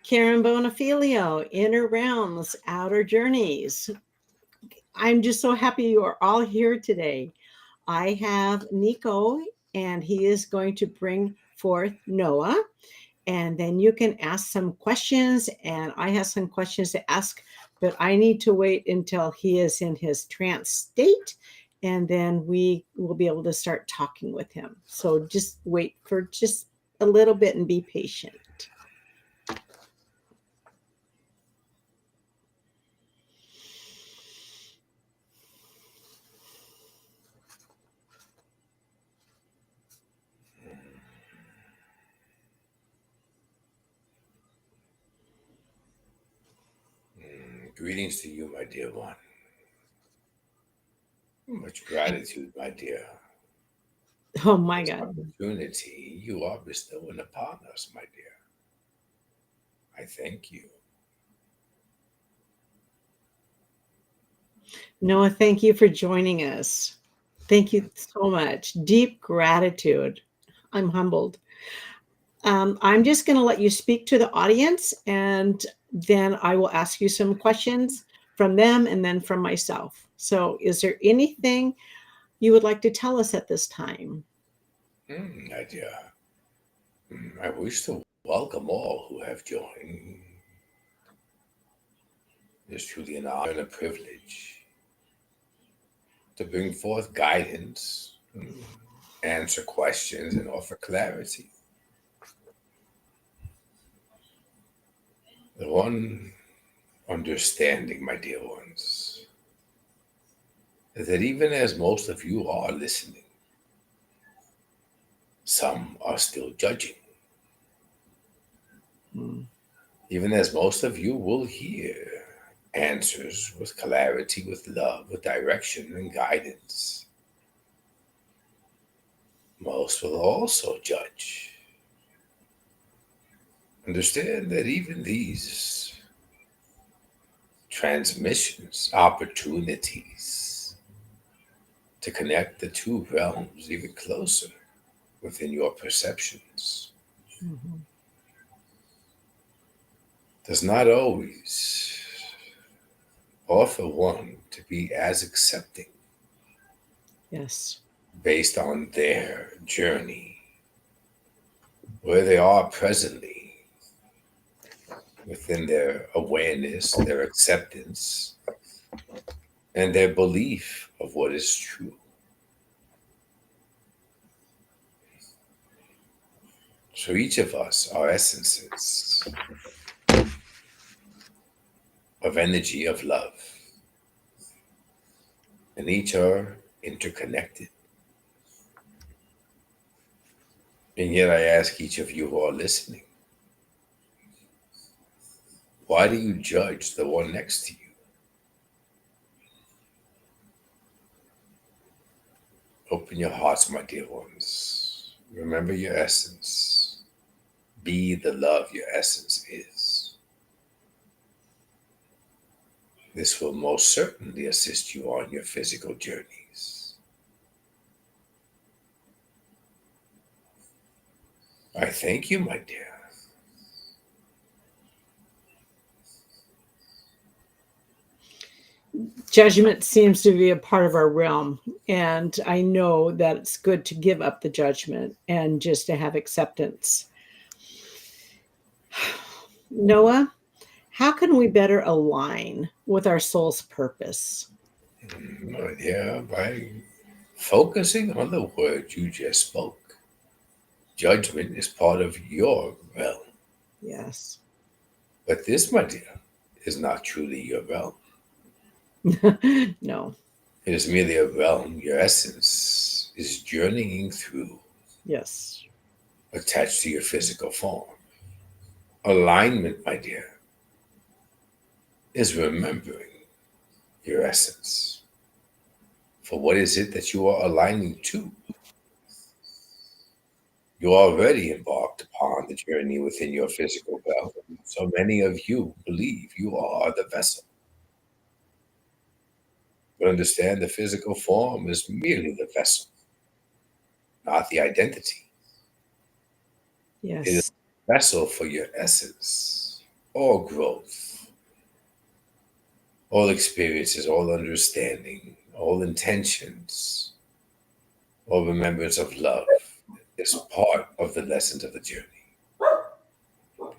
Karen Bonafilio, Inner Realms, Outer Journeys. I'm just so happy you are all here today. I have Nico, and he is going to bring forth Noah, and then you can ask some questions, and I have some questions to ask, but I need to wait until he is in his trance state, and then we will be able to start talking with him. So just wait for just a little bit and be patient. Greetings to you, my dear one. Much gratitude, my dear. Oh my This God. opportunity you are bestowing upon us, my dear. I thank you. Noah, thank you for joining us. Thank you so much. Deep gratitude. I'm humbled. I'm just going to let you speak to the audience, and then I will ask you some questions from them and then from myself. So, is there anything you would like to tell us at this time? My dear, I wish to welcome all who have joined. It's truly an honor and a privilege to bring forth guidance, answer questions, and offer clarity. The one understanding, my dear ones, is that even as most of you are listening, some are still judging. Mm. Even as most of you will hear answers with clarity, with love, with direction and guidance, most will also judge. Understand that even these transmissions, opportunities to connect the two realms even closer within your perceptions, Mhm. does not always offer one to be as accepting Yes. based on their journey, where they are presently within their awareness, their acceptance, and their belief of what is true. So each of us are essences of energy of love, and each are interconnected. And yet I ask each of you who are listening, why do you judge the one next to you? Open your hearts, my dear ones. Remember your essence. Be the love your essence is. This will most certainly assist you on your physical journeys. I thank you, my dear. Judgment seems to be a part of our realm, and I know that it's good to give up the judgment and just to have acceptance. Noah, how can we better align with our soul's purpose? My dear, by focusing on the words you just spoke, judgment is part of your realm. Yes. But this, my dear, is not truly your realm. No. It is merely a realm your essence is journeying through, Yes. attached to your physical form. Alignment, my dear, is remembering your essence. For what is it that you are aligning to? You already embarked upon the journey within your physical realm. So many of you believe you are the vessel. But understand the physical form is merely the vessel, not the identity. It is Yes. a vessel for your essence. all growth, all experiences, all understanding, all intentions, all remembrance of love is part of the lessons of the journey.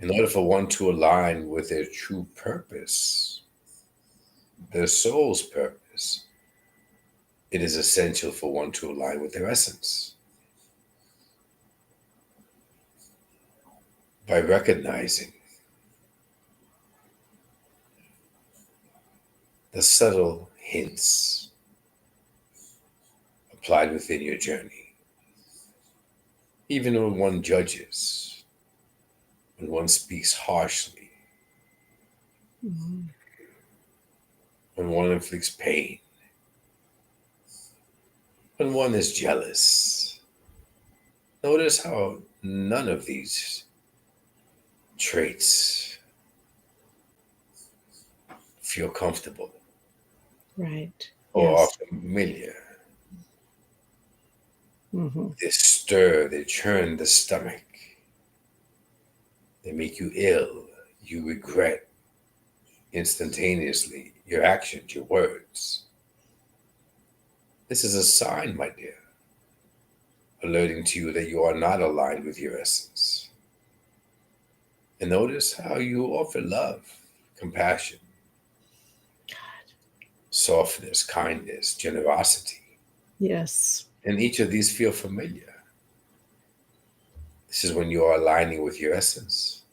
In order for one to align with their true purpose, their soul's purpose, it is essential for one to align with their essence. By recognizing the subtle hints applied within your journey, even when one judges, when one speaks harshly, Mhm. when one inflicts pain, when one is jealous. Notice how none of these traits feel comfortable Right. or are Yes. familiar. Hmm. They stir, they churn the stomach, they make you ill. You regret instantaneously your actions, your words. This is a sign, my dear, alerting to you that you are not aligned with your essence. And notice how you offer love, compassion, softness, kindness, generosity. Yes. And each of these feel familiar. This is when you are aligning with your essence,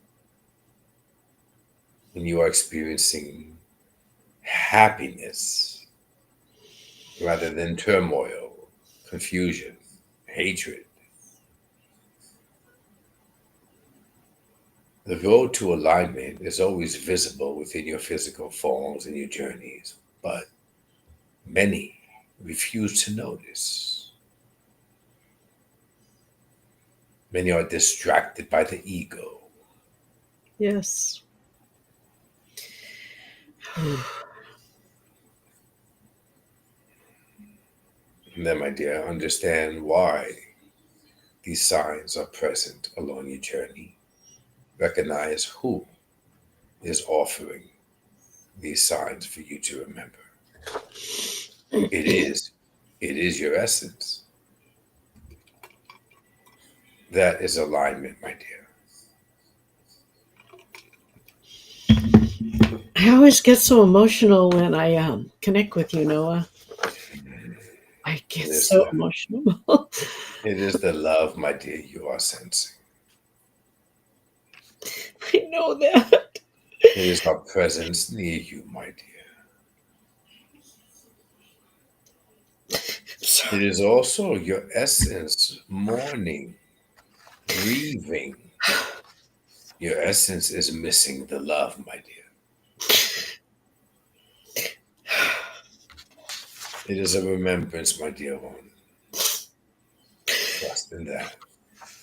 when you are experiencing happiness rather than turmoil, confusion, hatred. The road to alignment is always visible within your physical forms and your journeys, but many refuse to notice. Many are distracted by the ego. Yes. And then, my dear, understand why these signs are present along your journey. Recognize who is offering these signs for you to remember. It is, it is your essence. That is alignment, my dear. I always get so emotional when I connect with you, Noah. I It get is so the, emotional. it is the love, my dear, you are sensing. I know that. It is our presence near you, my dear. I'm sorry. It is also your essence mourning, grieving. Your essence is missing the love, my dear. It is a remembrance, my dear one. Trust in that.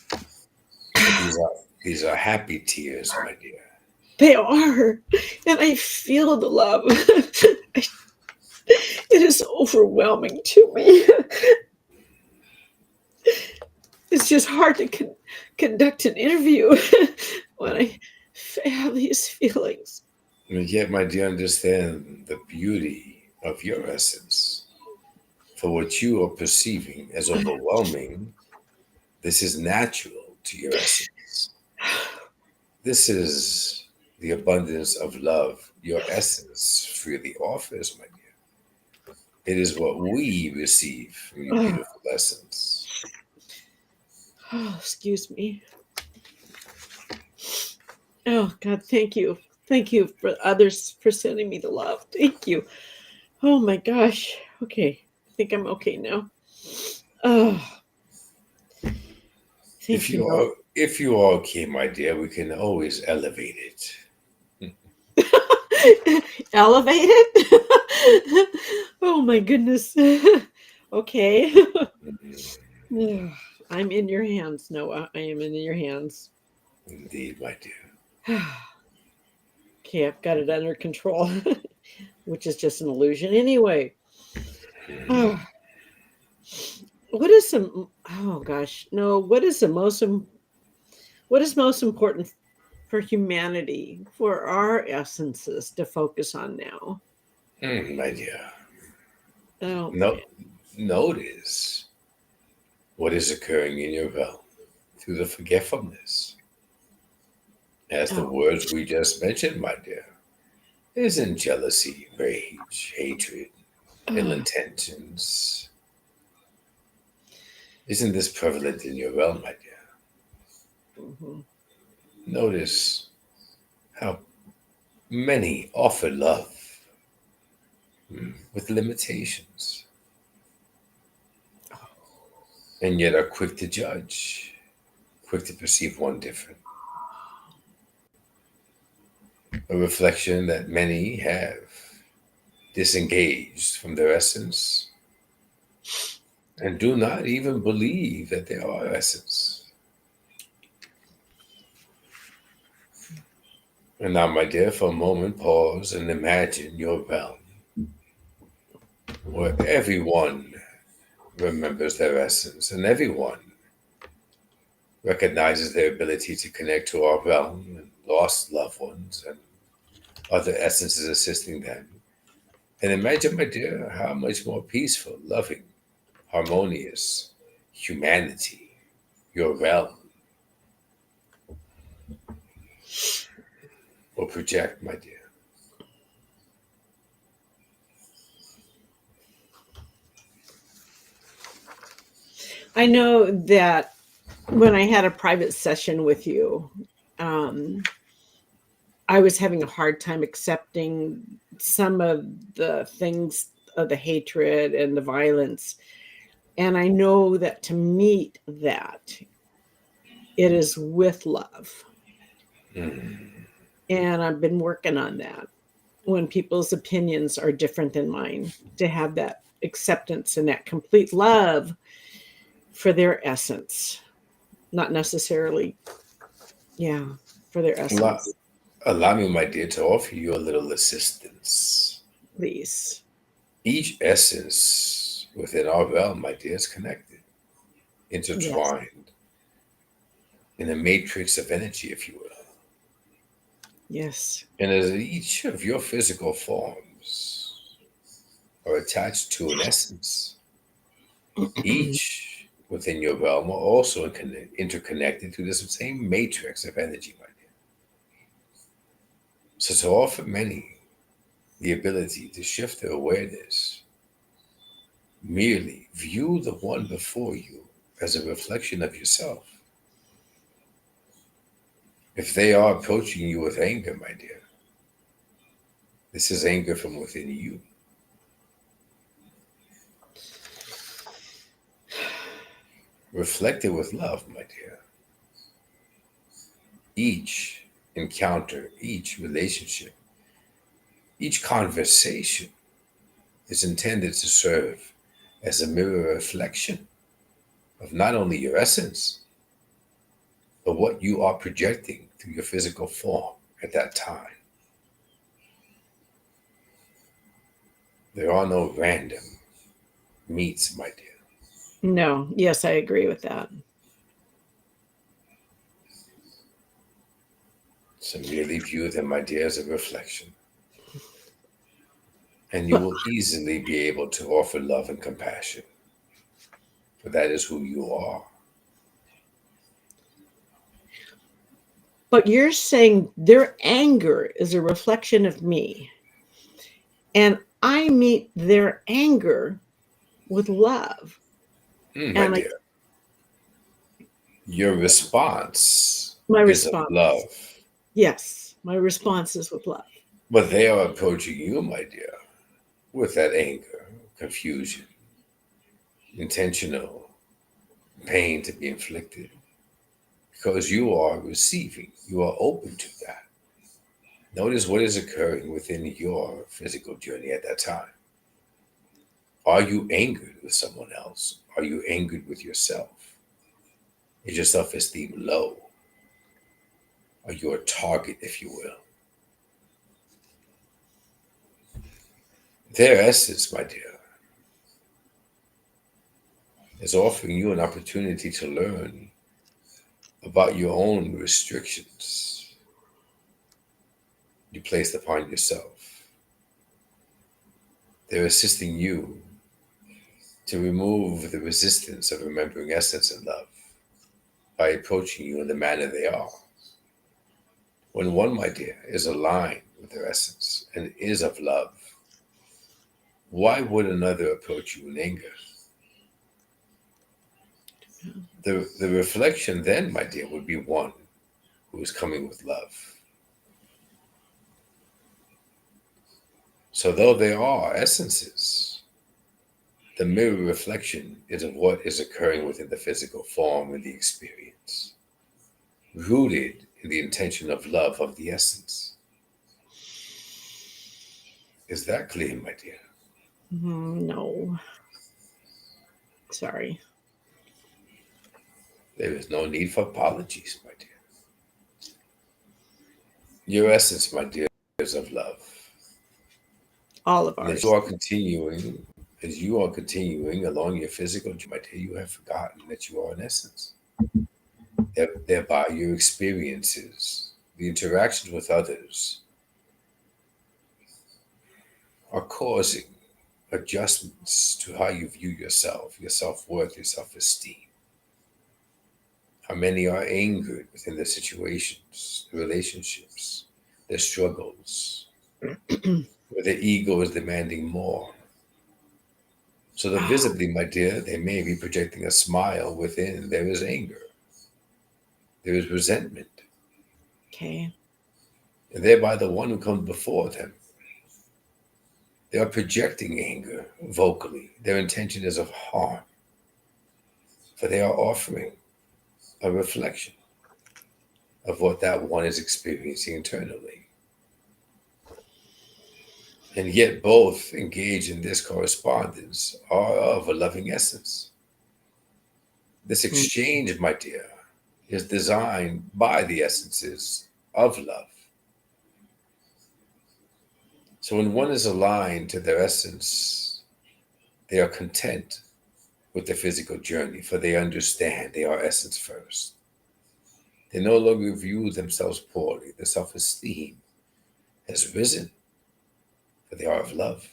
But these are happy tears, my dear. They are. And I feel the love. It is overwhelming to me. It's just hard to conduct an interview when I have these feelings. And yet, my dear, understand the beauty of your essence. For what you are perceiving as overwhelming, this is natural to your essence. This is the abundance of love your essence freely offers, my dear. It is what we receive from your Oh, beautiful essence. excuse me. Oh, God, thank you. Thank you for others for sending me the love. Thank you. Oh, my gosh. Okay. I think I'm okay now. Oh, If thank you, you Noah. are if you are okay, my dear, we can always elevate it. Elevated? Oh, my goodness. Okay. Ugh, I'm in your hands, Noah. I am in your hands. Indeed, my dear. Okay, I've got it under control, which is just an illusion anyway. Oh, what is some? Oh gosh, no. What is the most? What is most important for humanity, for our essences to focus on now? My dear, Oh, no, notice what is occurring in your realm through the forgetfulness. As the oh, words we just mentioned, my dear, isn't jealousy, rage, hatred, ill oh. intentions. Isn't this prevalent in your realm, my dear? Mhm. Notice how many offer love with limitations and yet are quick to judge, quick to perceive one different. A reflection that many have disengaged from their essence and do not even believe that they are essence. And now, my dear, for a moment, pause and imagine your realm where everyone remembers their essence and everyone recognizes their ability to connect to our realm and lost loved ones and other essences assisting them. And imagine, my dear, how much more peaceful, loving, harmonious humanity your realm will project, my dear. I know that when I had a private session with you, um, I was having a hard time accepting some of the things of the hatred and the violence. And I know that to meet that, it is with love. Mm. And I've been working on that when people's opinions are different than mine, to have that acceptance and that complete love for their essence, not necessarily, yeah, for their Allow, essence, allow me, my dear, to offer you a little assistance. please. Each essence within our realm, my dear, is connected, Yes. intertwined in a matrix of energy, if you will. Yes. And as each of your physical forms are attached to an essence, each within your realm are also interconnected to this same matrix of energy, my dear. So to offer many the ability to shift their awareness, merely view the one before you as a reflection of yourself. If they are approaching you with anger, my dear, this is anger from within you. Reflect it with love, my dear. Each encounter, each relationship, each conversation is intended to serve as a mirror reflection of not only your essence, but what you are projecting through your physical form at that time. There are no random meets, my dear. No, yes, I agree with that. So merely view them, my dear, as a reflection. And you will easily be able to offer love and compassion, for that is who you are. But you're saying their anger is a reflection of me, and I meet their anger with love. My And I, dear, your response my is of response, love, yes, my response is with love. but they are approaching you, my dear, with that anger, confusion, intentional pain to be inflicted, because you are receiving, you are open to that. Notice what is occurring within your physical journey at that time. Are you angered with someone else? Are you angered with yourself? Is your self esteem low? Are you a target, if you will? Their essence, my dear, is offering you an opportunity to learn about your own restrictions, you placed upon yourself. They're assisting you to remove the resistance of remembering essence and love by approaching you in the manner they are. When one, my dear, is aligned with their essence and is of love, why would another approach you in anger? The reflection then, my dear, would be one who is coming with love. So though they are essences, the mirror reflection is of what is occurring within the physical form and the experience, rooted in the intention of love of the essence. Is that clear, my dear? No. Sorry. There is no need for apologies, my dear. Your essence, my dear, is of love. All of And ours. as you are continuing along your physical journey, my dear, you have forgotten that you are an essence. Thereby, your experiences, the interactions with others, are causing adjustments to how you view yourself, your self-worth, your self-esteem. How many are angered within the situations, the relationships, their struggles, where their ego is demanding more. So that visibly, my dear, they may be projecting a smile within. There is anger. There is resentment. Okay. And thereby the one who comes before them. They are projecting anger vocally. Their intention is of harm. For they are offering a reflection of what that one is experiencing internally. And yet both engage in this correspondence are of a loving essence. This exchange, my dear, is designed by the essences of love. So when one is aligned to their essence, they are content with the physical journey, for they understand they are essence first. They no longer view themselves poorly. Their self-esteem has risen, for they are of love.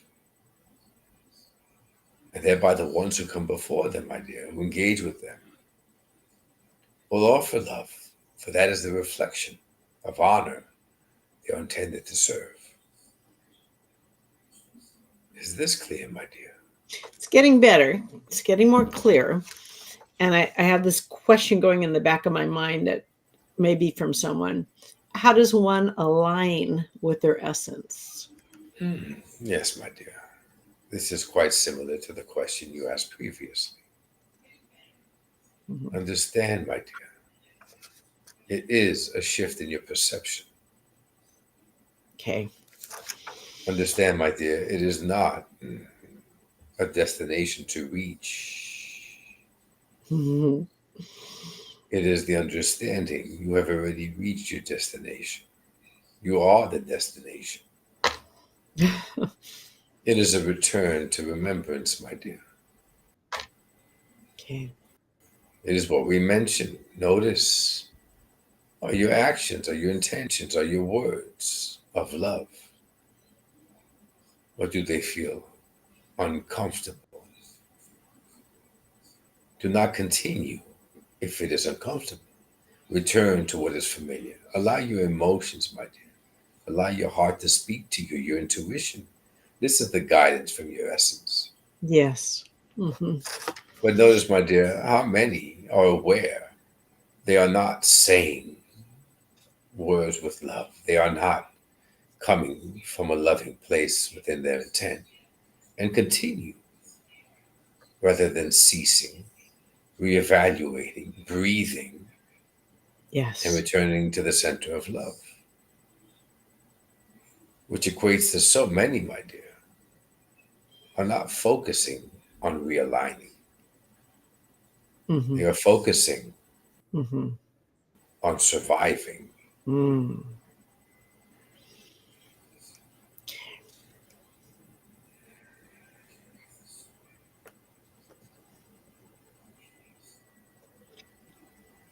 And thereby the ones who come before them, my dear, who engage with them, will offer love, for that is the reflection of honor they are intended to serve. Is this clear, my dear? It's getting better. It's getting more clear. And I have this question going in the back of my mind that may be from someone. How does one align with their essence? Yes, my dear. This is quite similar to the question you asked previously. Mhm. Understand, my dear, it is a shift in your perception. Okay. Understand, my dear, it is not a destination to reach. Mhm. It is the understanding you have already reached your destination. You are the destination. It is a return to remembrance, my dear. Okay. It is what we mentioned. Notice, are your actions, are your intentions, are your words of love? Or do they feel uncomfortable? Do not continue if it is uncomfortable. Return to what is familiar. Allow your emotions, my dear. Allow your heart to speak to you, your intuition. This is the guidance from your essence. Yes. Hmm. But notice, my dear, how many are aware they are not saying words with love. They are not coming from a loving place within their intent and continue rather than ceasing, reevaluating, breathing, and Yes. returning to the center of love, which equates to so many, my dear, are not focusing on realigning. Hmm. They are focusing Hmm. on surviving. Mm.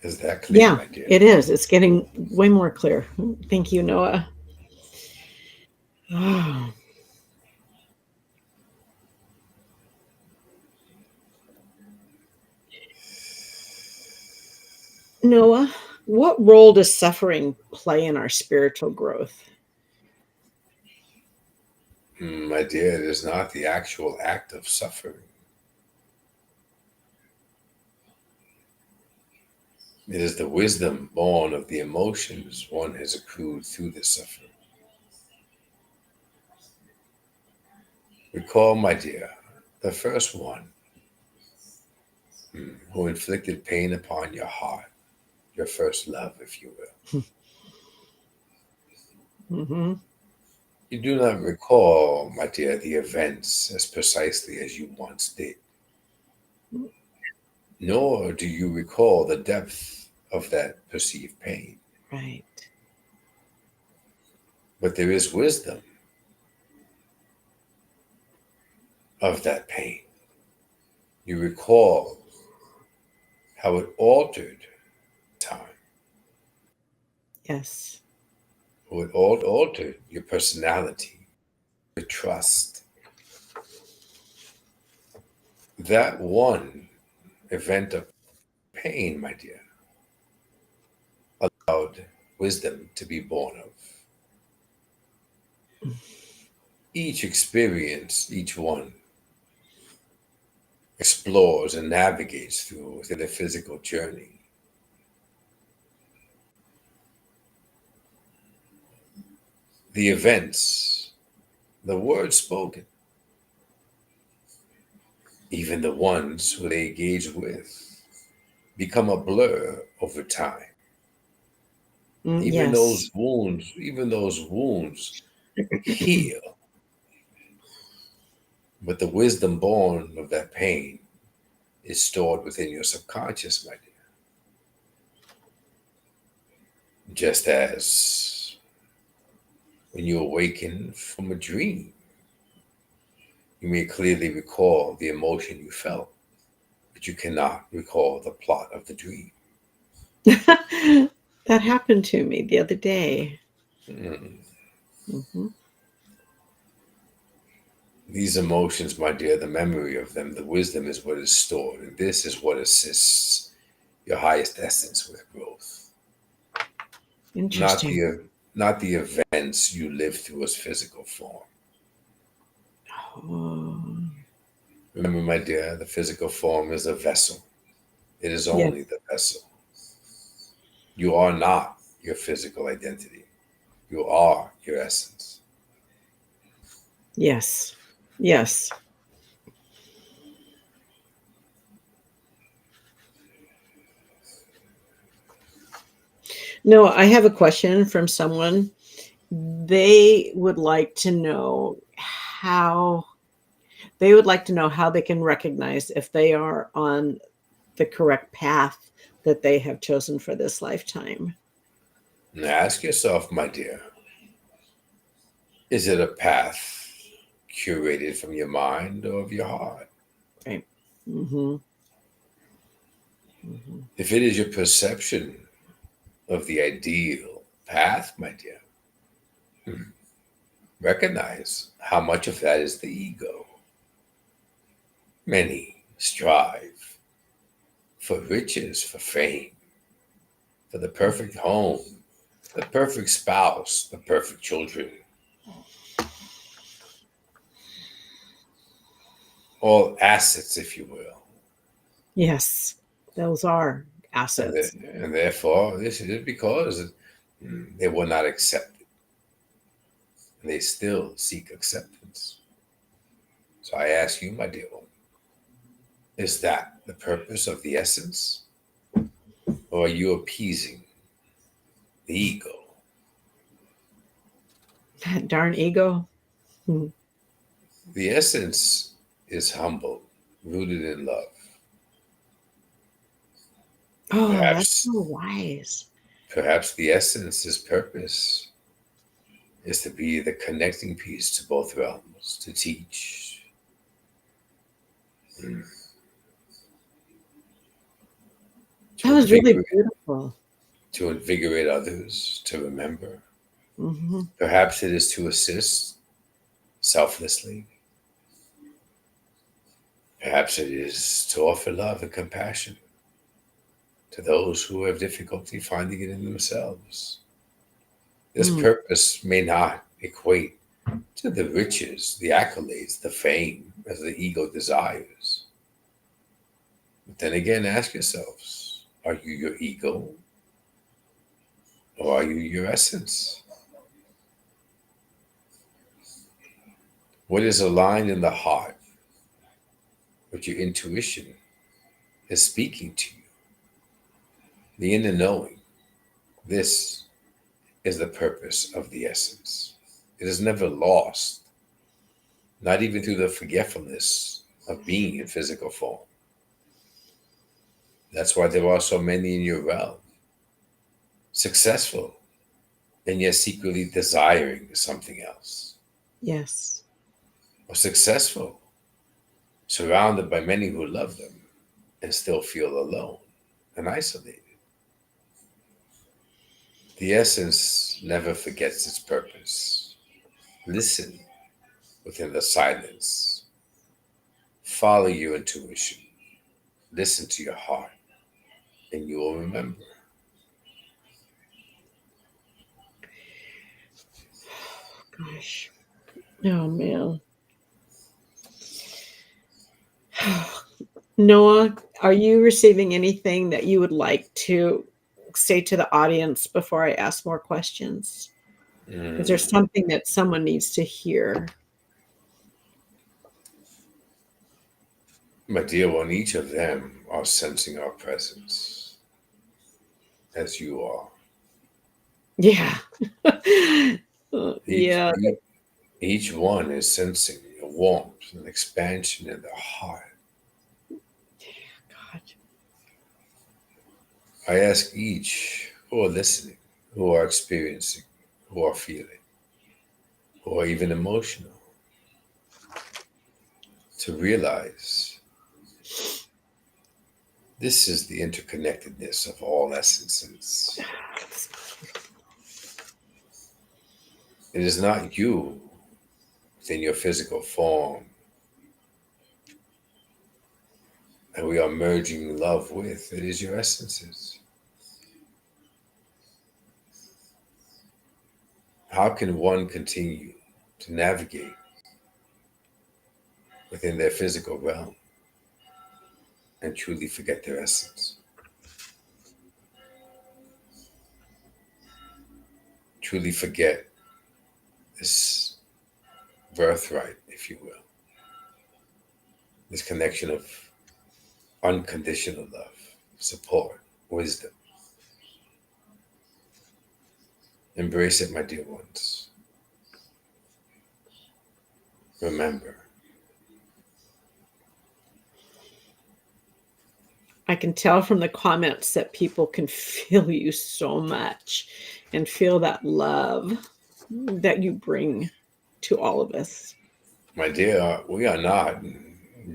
Is that clear, Yeah, my dear? it is. It's getting way more clear. Thank you, Noah. Noah, what role does suffering play in our spiritual growth? My dear, it is not the actual act of suffering. It is the wisdom born of the emotions one has accrued through the suffering. Recall, my dear, the first one who inflicted pain upon your heart, your first love, if you will. Hmm. You do not recall, my dear, the events as precisely as you once did, nor do you recall the depth of that perceived pain. Right. But there is wisdom of that pain. You recall how it altered time, Yes. how it altered your personality, your trust. That one event of pain, my dear, allowed wisdom to be born of. Each experience, each one, explores and navigates through the physical journey. The events, the words spoken, even the ones who they engage with, become a blur over time. Yes. Even those wounds heal, but the wisdom born of that pain is stored within your subconscious, my dear. Just as when you awaken from a dream, you may clearly recall the emotion you felt, but you cannot recall the plot of the dream. That happened to me the other day. Mm. Hmm. These emotions, my dear, the memory of them, the wisdom is what is stored, and this is what assists your highest essence with growth. Not Interesting. not the events you live through as physical form. Oh, Remember, my dear, the physical form is a vessel. It is yeah. only the vessel. You are not your physical identity. You are your essence. Yes. Yes. No, I have a question from someone. They would like to know how how they can recognize if they are on the correct path that they have chosen for this lifetime. Now ask yourself, my dear, is it a path curated from your mind or of your heart? Right. Hmm. Hmm. If it is your perception of the ideal path, my dear, recognize how much of that is the ego. Many strive for riches, for fame, for the perfect home, the perfect spouse, the perfect children, all assets, if you will. Yes, those are And, assets. and therefore, this is because they were not accepted. And they still seek acceptance. So I ask you, my dear one, is that the purpose of the essence? Or are you appeasing the ego? That darn ego. Hmm. The essence is humble, rooted in love. Oh, that's Perhaps, so wise. perhaps the essence's purpose is to be the connecting piece to both realms, to teach, mm, That to was really invigorate, beautiful. to invigorate others, to remember. Hmm. Perhaps it is to assist selflessly. Perhaps it is to offer love and compassion, to those who have difficulty finding it in themselves. This Mm, purpose may not equate to the riches, the accolades, the fame as the ego desires. But then again, ask yourselves, are you your ego or are you your essence? What is aligned in the heart, what your intuition is speaking to you, the inner knowing, this is the purpose of the essence. It is never lost, not even through the forgetfulness of being in physical form. That's why there are so many in your realm, successful, and yet secretly desiring something else, yes. or successful, surrounded by many who love them, and still feel alone and isolated. The essence never forgets its purpose. Listen within the silence. Follow your intuition. Listen to your heart, and you will remember. Gosh. Oh, man. Noah, are you receiving anything that you would like to say to the audience before I ask more questions? Is there Mm, something that someone needs to hear? my dear one, each of them are sensing our presence as you are. Yeah. Each, Yeah. each, each one is sensing a warmth and expansion in their heart. God. I ask each who are listening, who are experiencing, who are feeling, who are even emotional, to realize this is the interconnectedness of all essences. It is not you within your physical form that we are merging love with. It is your essences. How can one continue to navigate within their physical realm and truly forget their essence? Truly forget this birthright, if you will, this connection of unconditional love, support, wisdom. Embrace it, my dear ones. Remember, I can tell from the comments that people can feel you so much and feel that love that you bring to all of us. my dear, we are not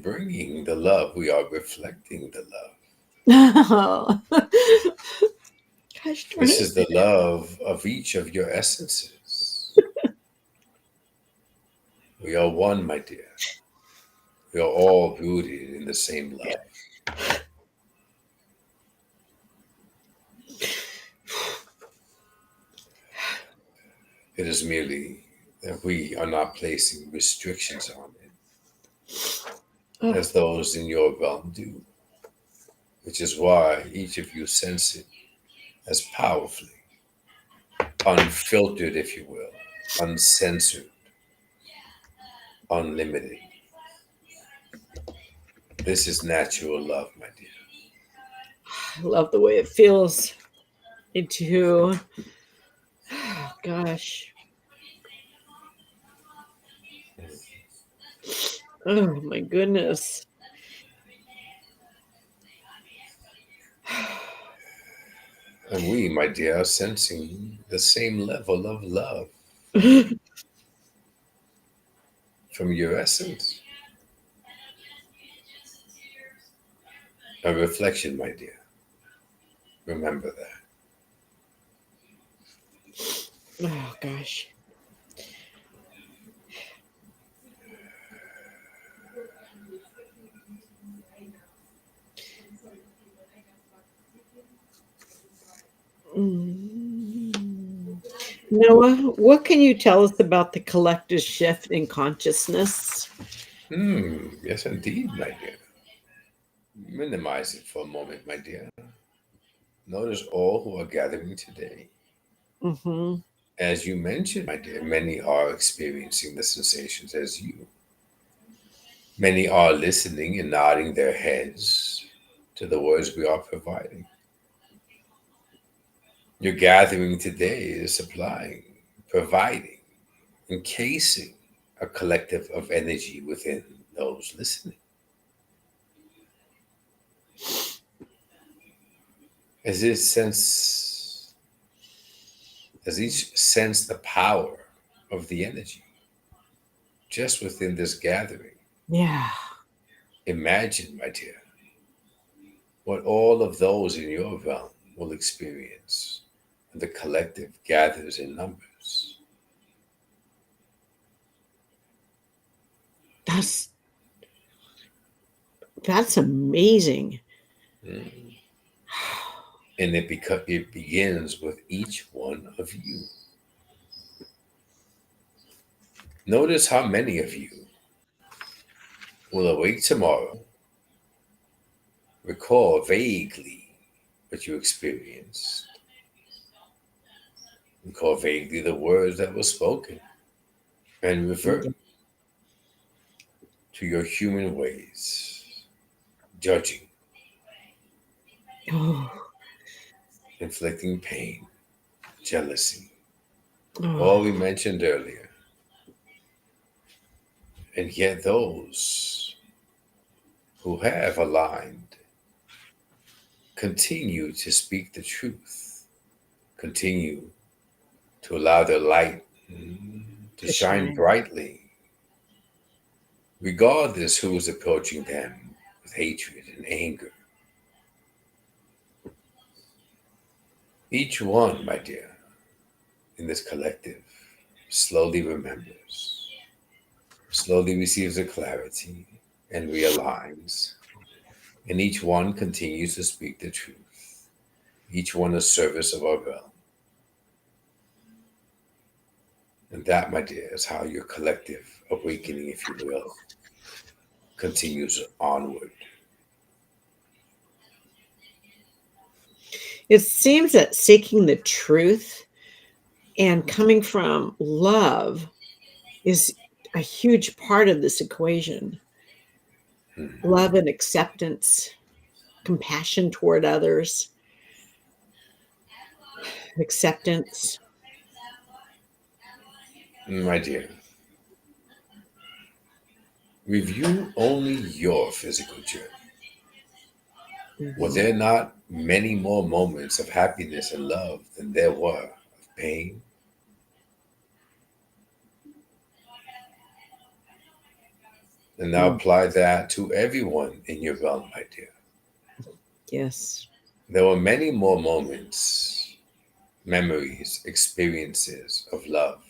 bringing the love, we are reflecting the love. Oh, gosh darn This it. is the love of each of your essences. We are one, my dear. We are all rooted in the same love. It is merely that we are not placing restrictions on it Oh, as those in your realm do, which is why each of you sense it as powerfully, unfiltered, if you will, uncensored, unlimited. This is natural love, my dear. I love the way it feels into, oh, gosh. Oh, my goodness. And we, my dear, are sensing the same level of love from your essence. A reflection, my dear. Remember that. Oh, gosh. Mm. Noah, what can you tell us about the collective shift in consciousness? Yes, indeed, my dear. Minimize it for a moment, my dear. Notice all who are gathering today. Hmm. As you mentioned, my dear, many are experiencing the sensations as you. Many are listening and nodding their heads to the words we are providing. Your gathering today is supplying, providing, encasing a collective of energy within those listening. As it sense, as each sense the power of the energy just within this gathering. Yeah. Imagine, my dear, what all of those in your realm will experience when the collective gathers in numbers. That's that's amazing. Mm. And it begins with each one of you. Notice how many of you will awake tomorrow, recall vaguely what you experienced, recall vaguely the words that were spoken, and revert to your human ways, judging, Oh, inflicting pain, jealousy, all we oh, mentioned earlier. And yet, those who have aligned continue to speak the truth, continue to allow their light to to shine shine. brightly, regardless who is approaching them with hatred and anger. Each one, my dear, in this collective slowly remembers, slowly receives a clarity and realigns, and each one continues to speak the truth, each one a service of our realm. And that, my dear, is how your collective awakening, if you will, continues onward. It seems that seeking the truth and coming from love is a huge part of this equation. Hmm. Love and acceptance, compassion toward others, acceptance. My dear, review only your physical journey. Were Mhm. there not many more moments of happiness and love than there were of pain? And now Mm. apply that to everyone in your realm, my dear. Yes. There were many more moments, memories, experiences of love,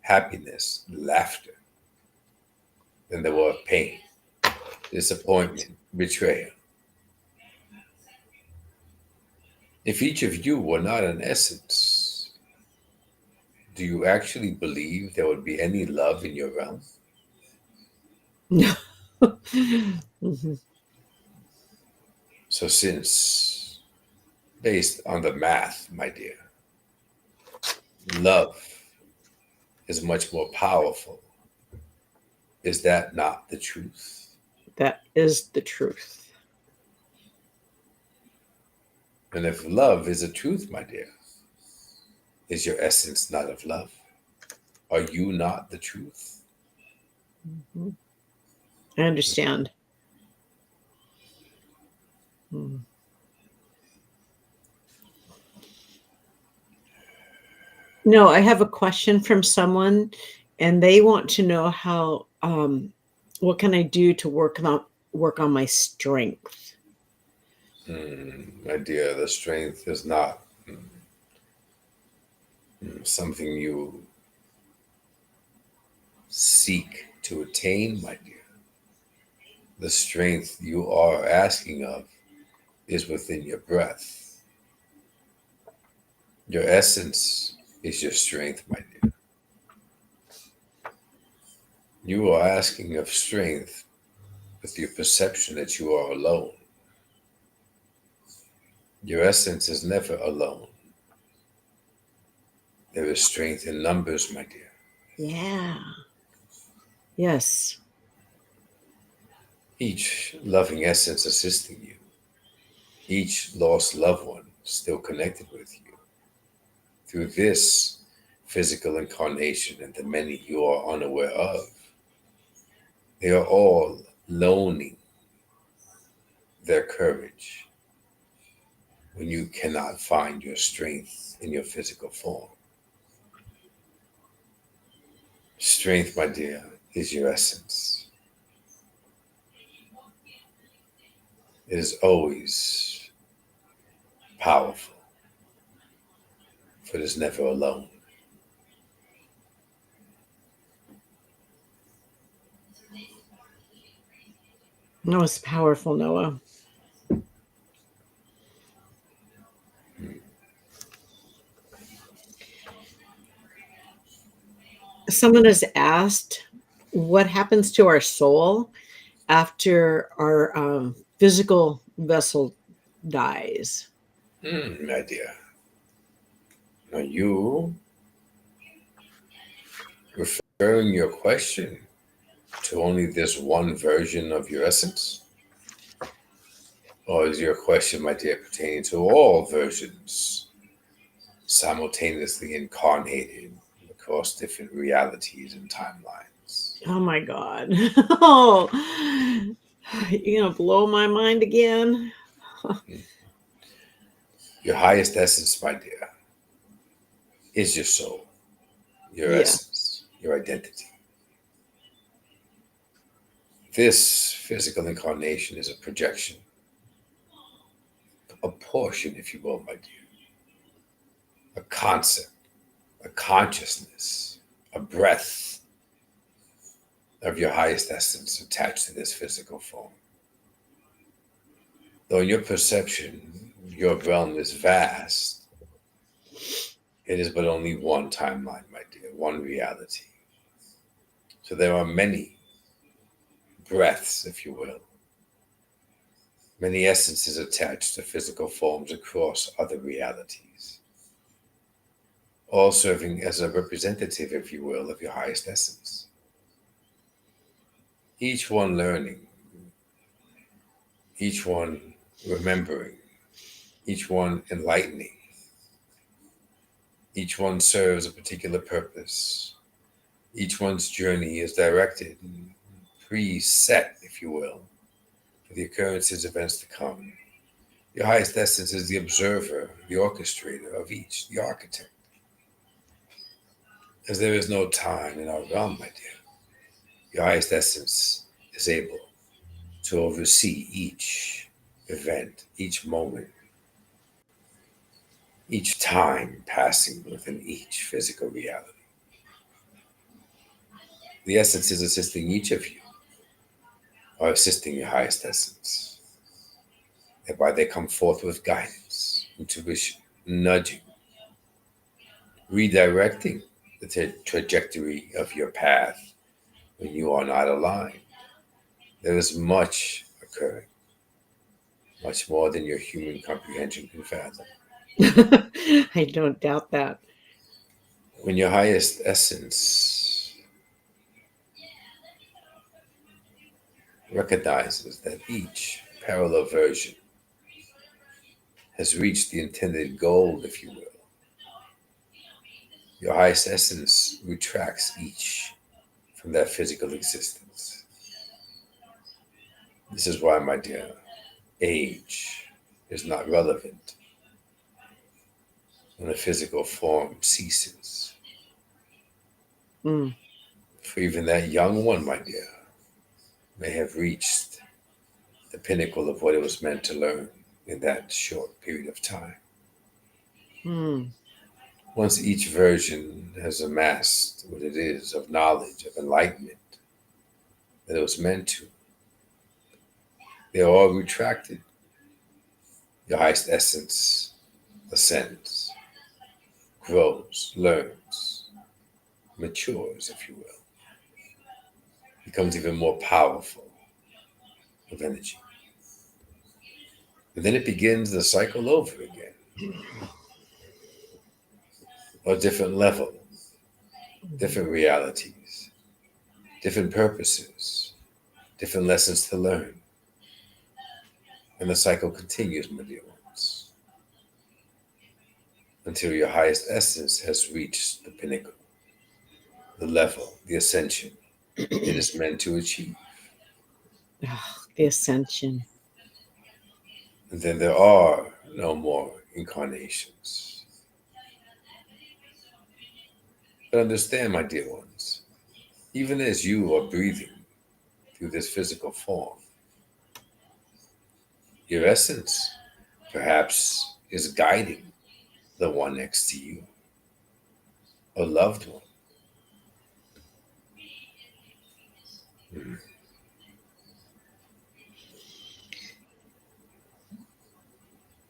happiness, laughter than there were of pain, disappointment, betrayal. If each of you were not an essence, do you actually believe there would be any love in your realm? Mhm. So, since based on the math, my dear, love is much more powerful, is that not the truth? That is the truth. And if love is a truth, my dear, is your essence not of love? Are you not the truth? Mhm. I understand. Mm. No, I have a question from someone, and they want to know how. What can I do to work on my strength? My dear, the strength is not something you seek to attain, my dear. The strength you are asking of is within your breath. Your essence is your strength, my dear. You are asking of strength with your perception that you are alone. Your essence is never alone. There is strength in numbers, my dear. Yeah. Yes. Each loving essence assisting you, each lost loved one still connected with you. Through this physical incarnation and the many you are unaware of, they are all loaning their courage when you cannot find your strength in your physical form. Strength, my dear, is your essence. It is always powerful, for it is never alone. No, it's powerful, Noah. Someone has asked what happens to our soul after our physical vessel dies. My dear. Are you referring your question to only this one version of your essence? Or is your question, my dear, pertaining to all versions simultaneously incarnated across different realities and timelines? Oh my God. Oh, you're going to blow my mind again. Your highest essence, my dear, is your soul, your Yeah. essence, your identity. This physical incarnation is a projection, a portion, if you will, my dear, a concept, a consciousness, a breath of your highest essence attached to this physical form. Though in your perception, your realm is vast, it is but only one timeline, my dear, one reality. So there are many breaths, if you will, many essences attached to physical forms across other realities, all serving as a representative, if you will, of your highest essence. Each one learning, each one remembering, each one enlightening, each one serves a particular purpose. Each one's journey is directed, preset, if you will, for the occurrences, events to come. Your highest essence is the observer, the orchestrator of each, the architect. As there is no time in our realm, my dear, your highest essence is able to oversee each event, each moment, each time passing within each physical reality. The essence is assisting each of you, or assisting your highest essence. Thereby they come forth with guidance, intuition, nudging, redirecting the trajectory of your path when you are not aligned. There is much occurring, much more than your human comprehension can fathom. I don't doubt that. When your highest essence recognizes that each parallel version has reached the intended goal, if you will, your highest essence retracts each from that physical existence. This is why, my dear, age is not relevant when the physical form ceases. Mm. For even that young one, my dear, may have reached the pinnacle of what it was meant to learn in that short period of time. Mm. Once each version has amassed what it is of knowledge, of enlightenment that it was meant to, they are all retracted. Your highest essence ascends. grows, learns, matures, if you will, becomes even more powerful of energy. And then it begins the cycle over again, a different level, different realities, different purposes, different lessons to learn. And the cycle continues, my dear ones, until your highest essence has reached the pinnacle, the level, the ascension it is meant to achieve. Oh, the ascension. And then there are no more incarnations. But understand, my dear ones, even as you are breathing through this physical form, your essence perhaps is guiding the one next to you, a loved one. Mm.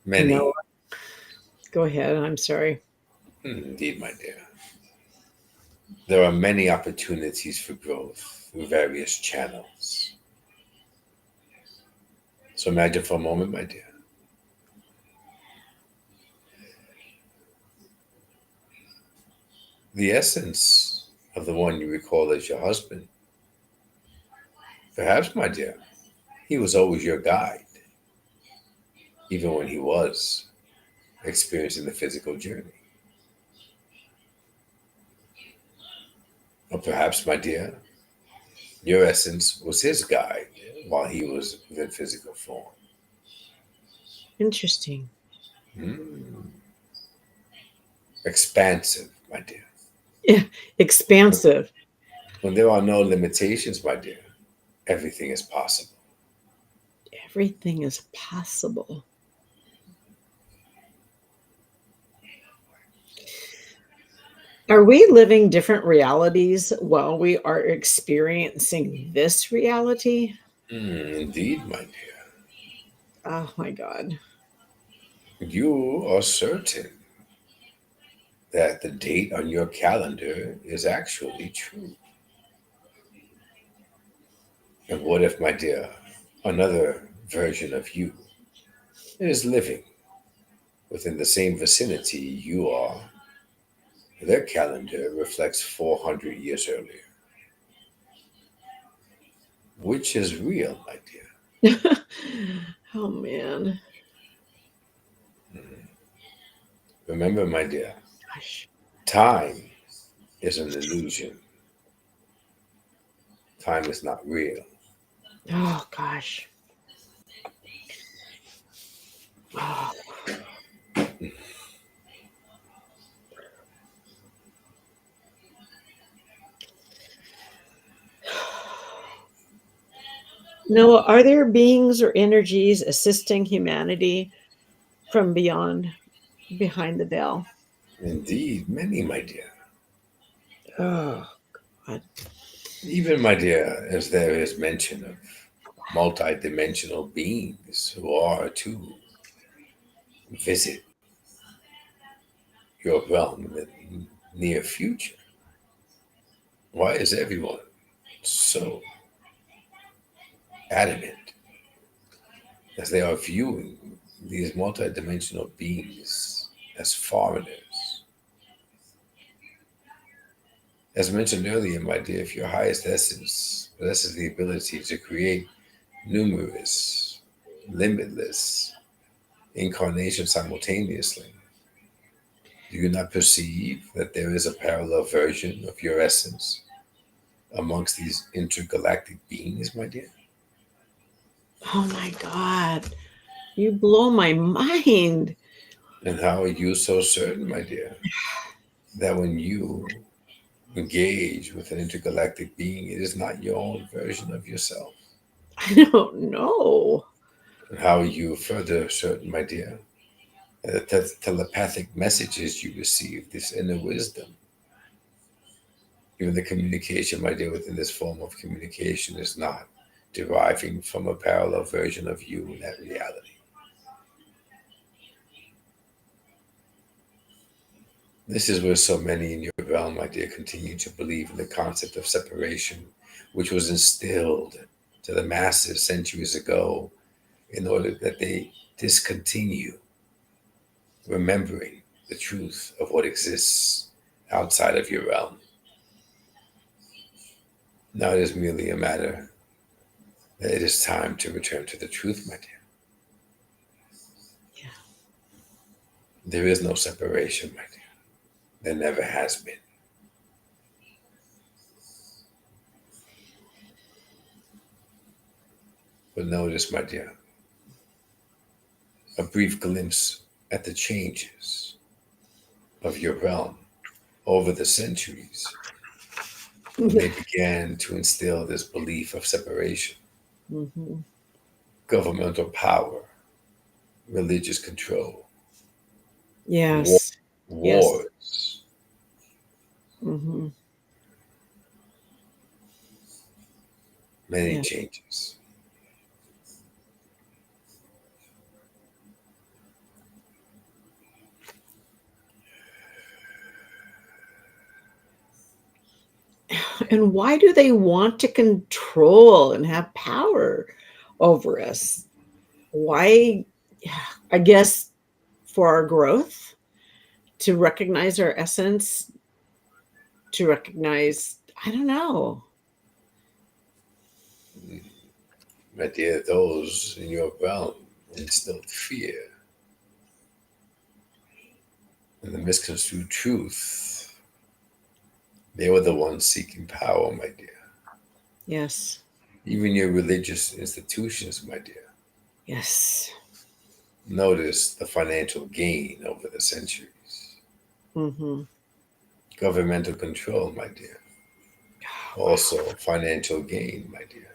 No, Many, go ahead. I'm sorry. indeed, my dear, there are many opportunities for growth through various channels. So imagine for a moment, my dear, the essence of the one you recall as your husband. Perhaps, my dear, he was always your guide, even when he was experiencing the physical journey. Or perhaps, my dear, your essence was his guide while he was within physical form. Interesting. Mm. Expansive, my dear. Yeah, expansive. When there are no limitations, my dear, everything is possible. Everything is possible. Are we living different realities while we are experiencing this reality? Indeed, my dear. Oh my God. You are certain that the date on your calendar is actually true. And what if, my dear, another version of you is living within the same vicinity you are? Their calendar reflects 400 years earlier. Which is real, my dear? Oh man. Mhm. Remember, my dear, Gosh. time is an illusion. Time is not real. Oh gosh. Oh. Noah, are there beings or energies assisting humanity from beyond, behind the veil? Indeed, many, my dear. Oh God. Even, my dear, as there is mention of multidimensional beings who are to visit your realm in the near future. Why is everyone so adamant as they are viewing these multidimensional beings as foreigners? As mentioned earlier, my dear, if your highest essence possesses the ability to create numerous, limitless incarnations simultaneously, do you not perceive that there is a parallel version of your essence amongst these intergalactic beings, my dear? Oh my God. You blow my mind. And how are you so certain, my dear, that when you engage with an intergalactic being, it is not your own version of yourself? I don't know. And how are you further certain, my dear, that the telepathic messages you receive, this inner wisdom, even the communication, my dear, within this form of communication is not deriving from a parallel version of you in that reality? This is where so many in your realm, my dear, continue to believe in the concept of separation, which was instilled to the masses centuries ago in order that they discontinue remembering the truth of what exists outside of your realm. Now it is merely a matter that it is time to return to the truth, my dear. Yeah. There is no separation, my dear. There never has been. But notice, my dear, a brief glimpse at the changes of your realm over the centuries when they began to instill this belief of separation, Mhm. governmental power, religious control, war, Yes. Yes. wars, Hmm. many Yeah. changes. And why do they want to control and have power over us? Why? I guess for our growth, to recognize our essence, to recognize, I don't know. My dear, those in your realm instilled fear and the misconstrued truth. They were the ones seeking power, my dear. Yes. Even your religious institutions, my dear. Yes. Notice the financial gain over the centuries. Hmm. Governmental control, my dear. Also, financial gain, my dear.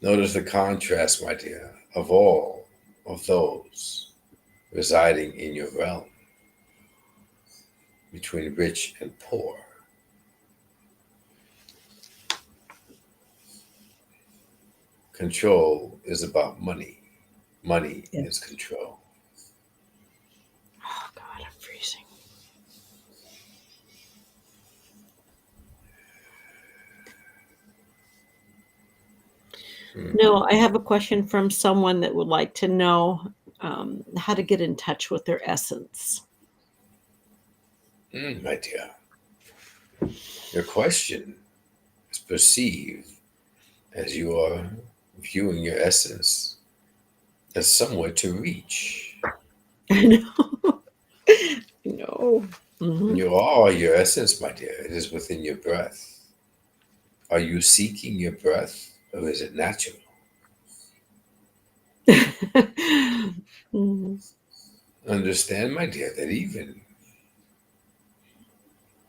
Notice the contrast, my dear, of all of those residing in your realm between rich and poor. Control is about money. Money Yeah. is control. Oh God, I'm freezing. Mm. No, I have a question from someone that would like to know how to get in touch with their essence. My dear, your question is perceived as you are viewing your essence as somewhere to reach. I know. No. Hmm. You are your essence, my dear. It is within your breath. Are you seeking your breath or is it natural? Mhm. Understand, my dear, that even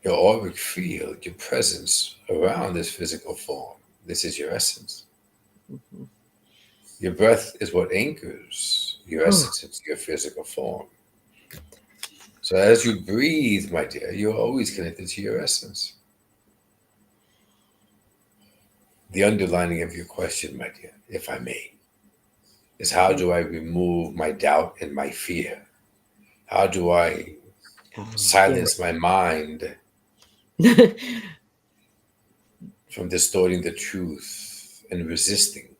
your auric field, your presence around this physical form, this is your essence. Mhm. Your breath is what anchors your Oh, essence into your physical form. So as you breathe, my dear, you're always connected to your essence. The underlining of your question, my dear, if I may, is how yeah. do I remove my doubt and my fear? How do I Oh, silence yes. my mind from distorting the truth and resisting?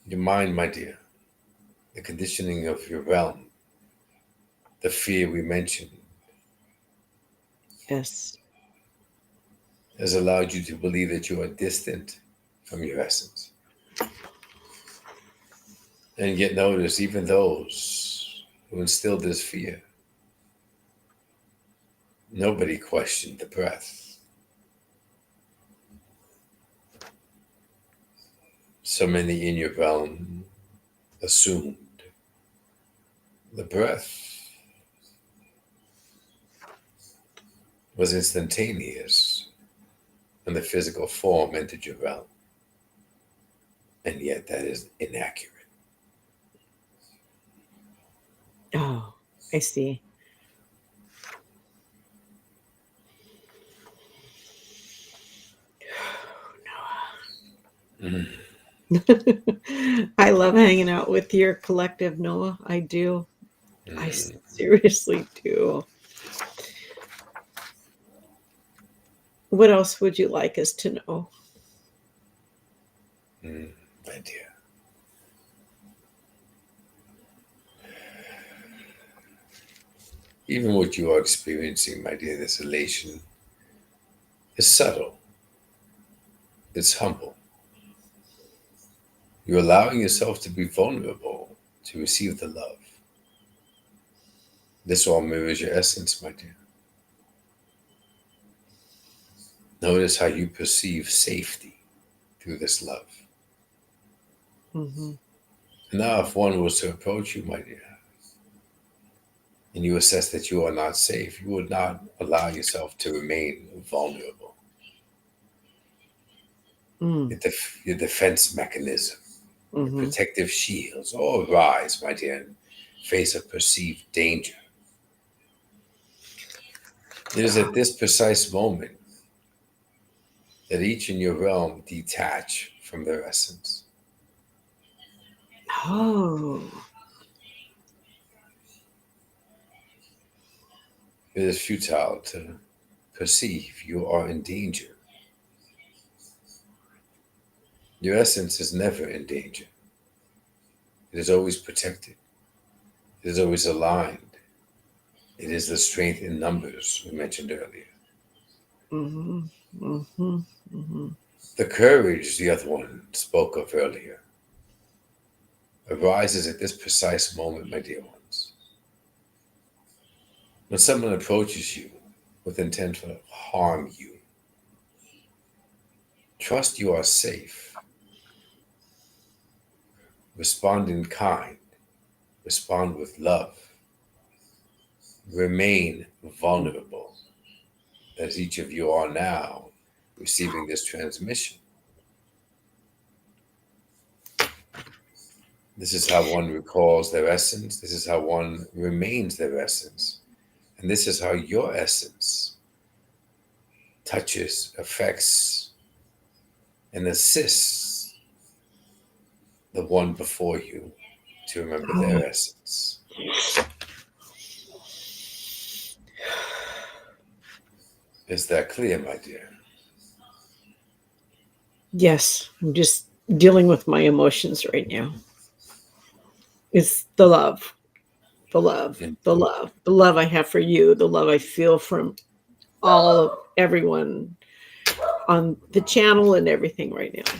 Your mind, my dear, the conditioning of your realm, the fear we mentioned, Yes. has allowed you to believe that you are distant from your essence. And yet, notice even those who instilled this fear, nobody questioned the breath. So many in your realm assumed the breath was instantaneous when the physical form entered your realm. And yet, that is inaccurate. Oh, I see. Mm. I love hanging out with your collective, Noah. I do. I Mm, seriously do. What else would you like us to know? mm, my dear. Even what you are experiencing, my dear, this elation is subtle, it's humble. You're allowing yourself to be vulnerable to receive the love. This all mirrors your essence, my dear. Notice how you perceive safety through this love. Hmm. And now, if one was to approach you, my dear, and you assess that you are not safe, you would not allow yourself to remain vulnerable. Mm. Your defense mechanism, your Hmm. protective shields all rise, my dear, in face of perceived danger. It is at this precise moment that each in your realm detach from their essence. Oh. It is futile to perceive you are in danger. Your essence is never in danger. It is always protected. It is always aligned. It is the strength in numbers we mentioned earlier. Hmm. Hmm. Hmm. The courage the other one spoke of earlier arises at this precise moment, my dear ones. When someone approaches you with intent to harm you, trust you are safe. Respond in kind. Respond with love. Remain vulnerable, as each of you are now receiving this transmission. This is how one recalls their essence. This is how one remains their essence. And this is how your essence touches, affects, and assists the one before you to remember their essence. Is that clear, my dear? Yes, I'm just dealing with my emotions right now. It's the love, the love, And the love, the love I have for you, the love I feel from all of everyone on the channel and everything right now.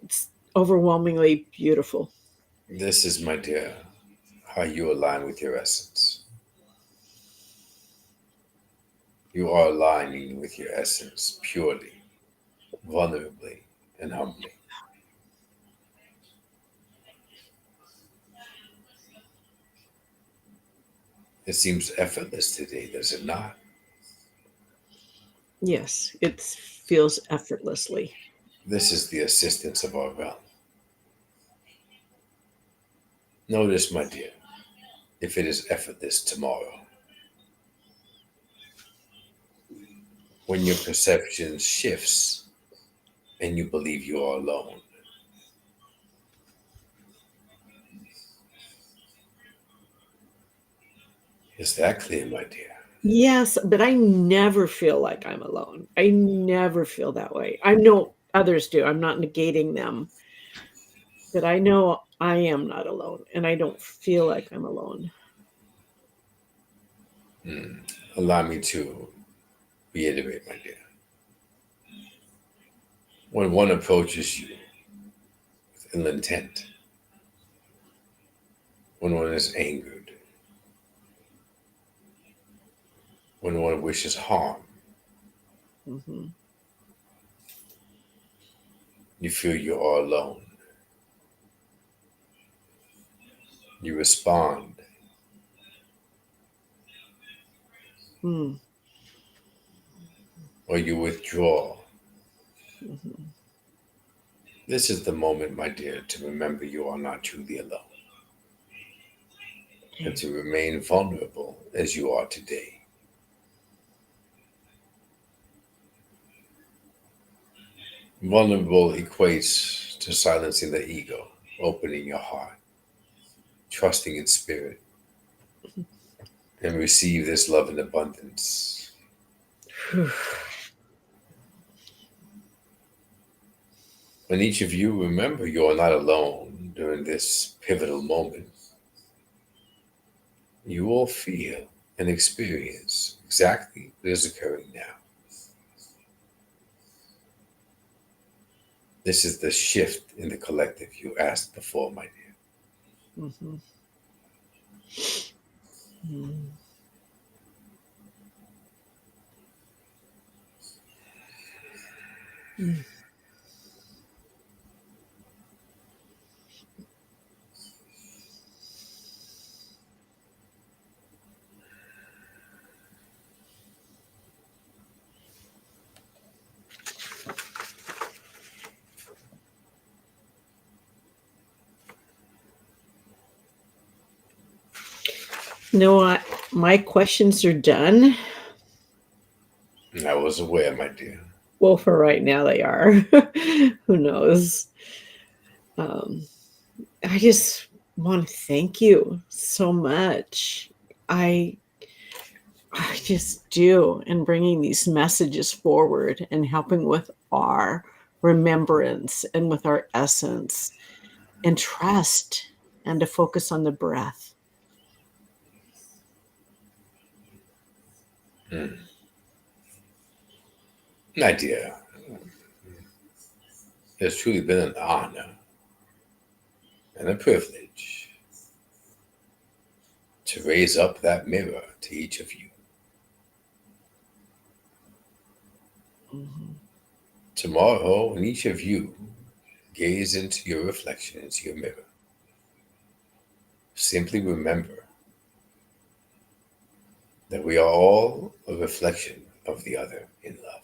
It's overwhelmingly beautiful. this is, my dear, how you align with your essence. You are aligning with your essence purely, vulnerably, and humbly. It seems effortless today, does it not? Yes, it feels effortlessly. This is the assistance of our realm. Notice, my dear, if it is effortless tomorrow, when your perception shifts and you believe you are alone. Is that clear, my dear? Yes, but I never feel like I'm alone. I never feel that way. I know others do. I'm not negating them, but I know I am not alone and I don't feel like I'm alone. Hmm. Allow me to reiterate, my dear. When one approaches you with ill intent, when one is angered, when one wishes harm, Mhm. you feel you are alone. You respond, Mm. or you withdraw. Mhm. This is the moment, my dear, to remember you are not truly alone and Okay. to remain vulnerable as you are today. Vulnerable equates to silencing the ego, opening your heart, trusting in spirit, and receive this love in abundance. And each of you, remember, you are not alone during this pivotal moment. You will feel and experience exactly what is occurring now. This is the shift in the collective you asked before, my dear. Mhm. Mm. Mm. You know what? My questions are done. I was aware, my dear. Well, for right now, they are. Who knows? Um, I just want to thank you so much. I I just do, and bringing these messages forward and helping with our remembrance and with our essence and trust and to focus on the breath. My dear, it's truly been an honor and a privilege to raise up that mirror to each of you. Mhm. Tomorrow, when each of you gaze into your reflection, into your mirror, simply remember that we are all a reflection of the other in love.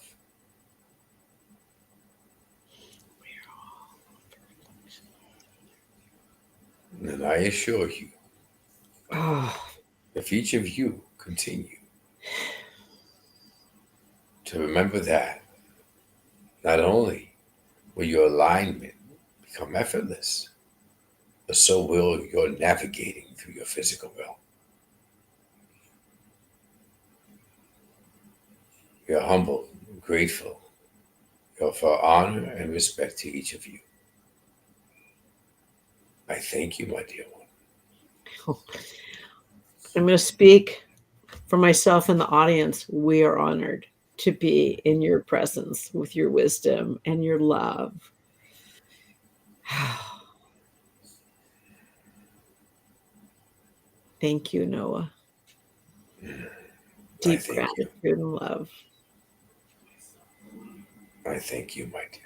And I assure you, Oh, if each of you continue to remember that, not only will your alignment become effortless, but so will your navigating through your physical realm. We are humble, grateful, we offer honor and respect to each of you. I thank you, my dear one. I'm going to speak for myself and the audience. We are honored to be in your presence with your wisdom and your love. Thank you, Noah. I Deep thank you. gratitude and love. I thank you, my dear.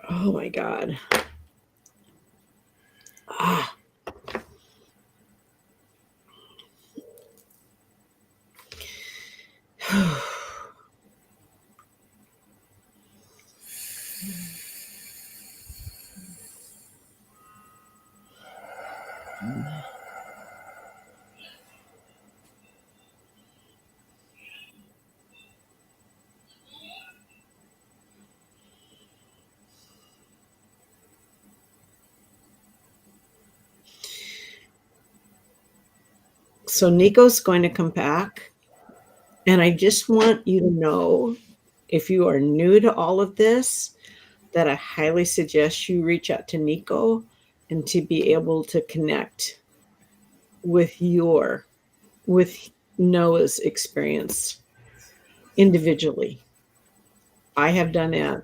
Oh my God. Ah. So Nico's going to come back. And I just want you to know, if you are new to all of this, that I highly suggest you reach out to Nico and to be able to connect with with Noah's experience individually. I have done that.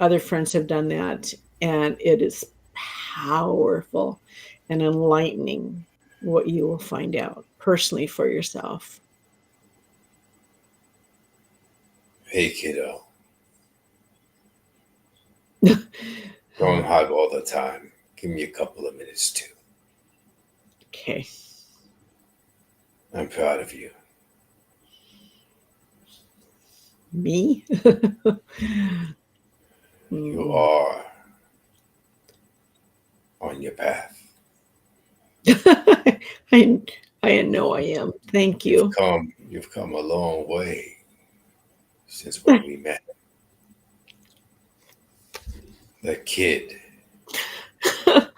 Other friends have done that. And it is powerful and enlightening what you will find out personally for yourself. Hey, kiddo, don't hug all the time. Give me a couple of minutes, too. Okay. I'm proud of you. Me? You are on your path. I know I am. Thank You've you. come You've come a long way since when we met. The kid, the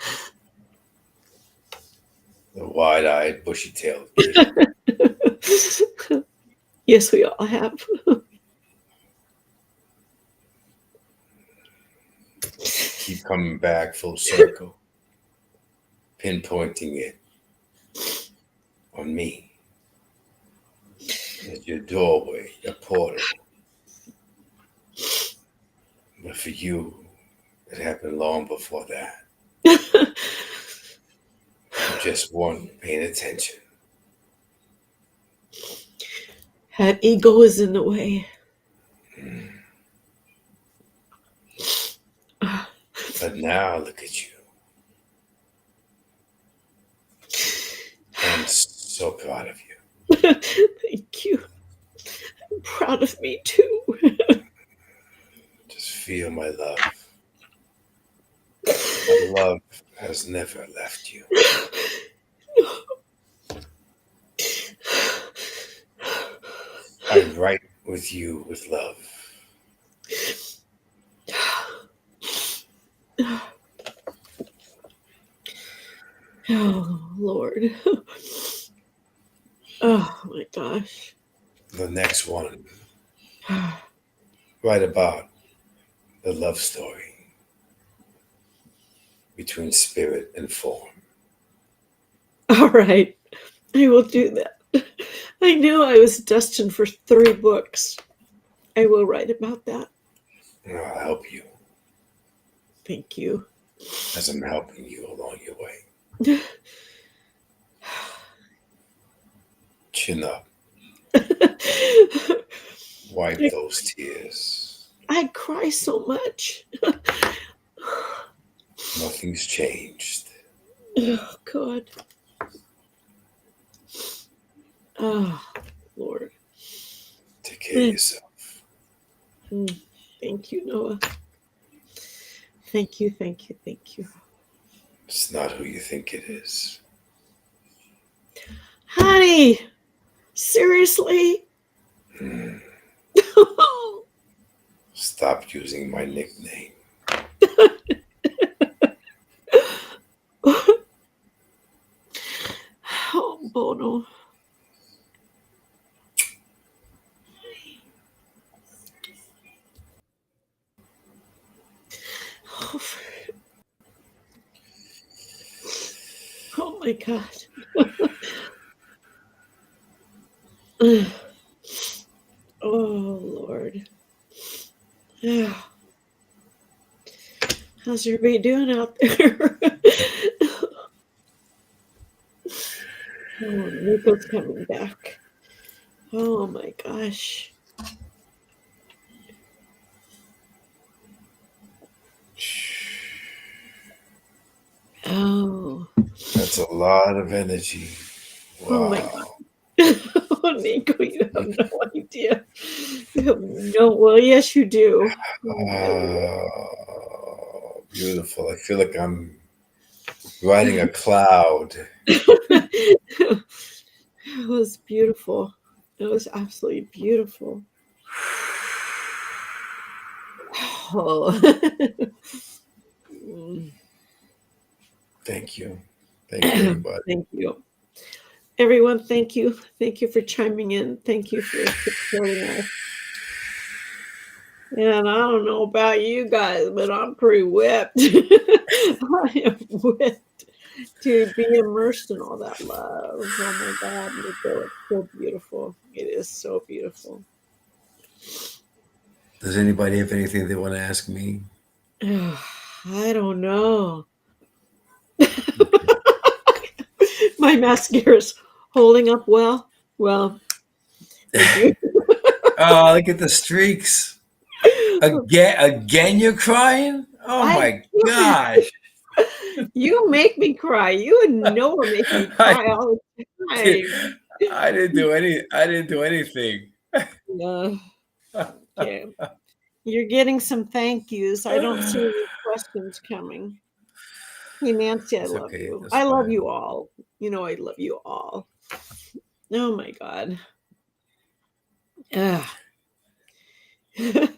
wide-eyed, bushy-tailed kid. Yes, we all have. Keep coming back full circle, pinpointing it on me as your doorway, your portal. But for you, it happened long before that. You just weren't paying attention. That ego is in the way. But now look at you. I'm so proud of you. Thank you. I'm proud of me too. Just feel my love. My love has never left you. I write with you with love. Oh, Lord. Oh, my gosh. The next one, write about the love story between spirit and form. All right. I will do that. I knew I was destined for 3 books. I will write about that. And I'll help you Thank you. as I'm helping you along your way. Chin up. Wipe those tears. I cry so much. Nothing's changed. Oh, God. Oh, Lord. Take care of yourself. Thank you, Noah. Thank you, thank you, thank you. It's not who you think it is. Honey, seriously? Stop using my nickname. Oh, Bono. Oh my God. Oh, Lord. How's everybody doing out there? Oh, Nico's coming back. Oh my gosh. Oh. That's a lot of energy. Wow. Oh my God. Oh, Nico, you have no idea. You have no, well, yes, you do. Oh, beautiful. I feel like I'm riding a cloud. It was beautiful. It was absolutely beautiful. Oh. Thank you. Thank you, everybody. Thank you. Everyone, thank you. Thank you for chiming in. Thank you for supporting us. And I don't know about you guys, but I'm pretty whipped. I am whipped to be immersed in all that love. Oh my God, Nico, it's so beautiful. It is so beautiful. Does anybody have anything they want to ask me? I don't know. My mascara's holding up well. Well, thank you. Oh, look at the streaks. Again you're crying? Oh my gosh. You make me cry. You and Noah make me cry all the time. I didn't do anything. Yeah. Okay. You're getting some thank yous. I don't see any questions coming. Hey, Nancy, I It's love okay. you. That's I love fine. you all. You know I love you all. Oh my God. Ugh. You're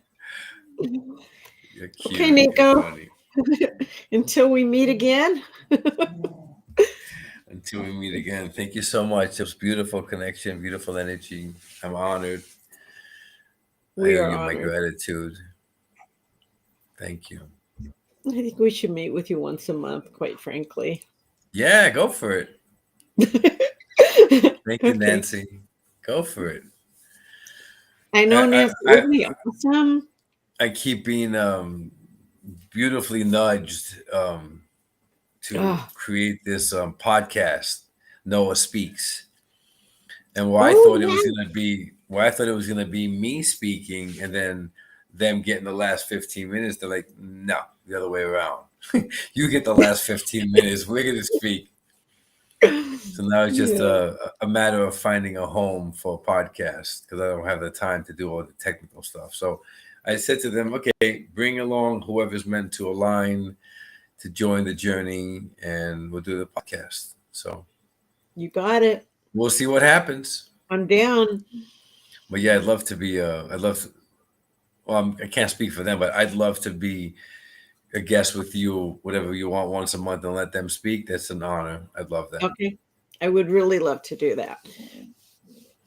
Okay, cute. You're Nico. funny. Until we meet again. Until we meet again, thank you so much. It was beautiful connection, beautiful energy. I'm honored. I We owe are you my honored. gratitude. Thank you. I think we should meet with you once a month, quite frankly. Yeah, go for it. Thank you, Okay. Nancy. Go for it. I know, I Nancy. I, Isn't he awesome? I keep being beautifully nudged to Oh, create this podcast, Noah Speaks. And oh yeah. where I thought it was gonna be me speaking and then them getting the last 15 minutes, they're like, no, the other way around. You get the last 15 minutes, we're gonna speak. So now it's just Yeah. a matter of finding a home for a podcast because I don't have the time to do all the technical stuff. So I said to them, okay, bring along whoever's meant to align to join the journey and we'll do the podcast. So You got it. we'll see what happens. I'm down. But yeah, I'd love to be, I'd love to, well, I can't speak for them, but I'd love to be a guest with you, whatever you want once a month and let them speak. That's an honor. I'd love that. Okay. I would really love to do that.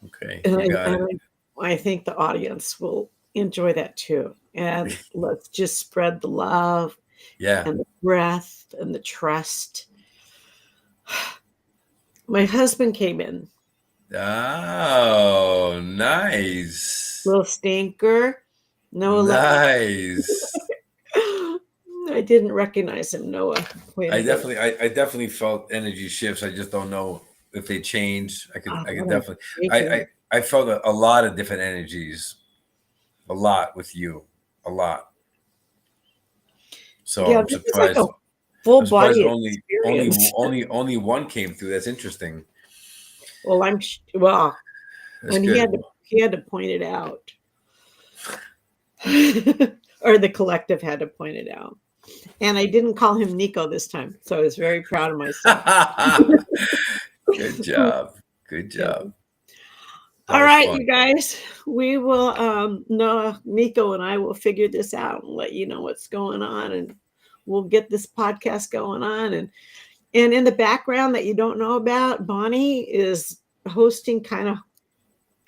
Okay. And You got it. I think the audience will enjoy that too. And let's just spread the love Yeah. and the breath and the trust. My husband came in, Oh, nice. little stinker. No, Nice. I didn't recognize him. Noah. Way to go. I definitely felt energy shifts. I just don't know if they change. Oh, I could what a definitely, figure. I felt a lot of different energies, a lot with you, a lot. So Yeah, I'm this is like a surprised. full I'm surprised body experience. only one came through. That's interesting. Well, well, That's when good. he had to point it out. Or the collective had to point it out. And I didn't call him Nico this time. So I was very proud of myself. Good job. Good Yeah. job. That All was right, fun. you guys. We will Noah, Nico and I will figure this out and let you know what's going on, and we'll get this podcast going on. And in the background that you don't know about, Bonnie is hosting kind of,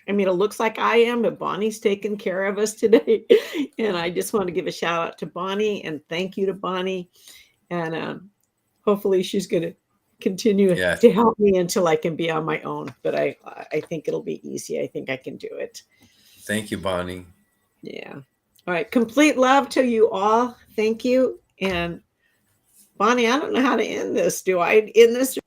I mean, it looks like I am, but Bonnie's taking care of us today. And I just want to give a shout out to Bonnie and thank you to Bonnie. And hopefully she's going to continue Yeah. to help me until I can be on my own. But I think it'll be easy. I think I can do it. Thank you, Bonnie. Yeah. All right. Complete love to you all. Thank you. And Bonnie, I don't know how to end this. Do I end this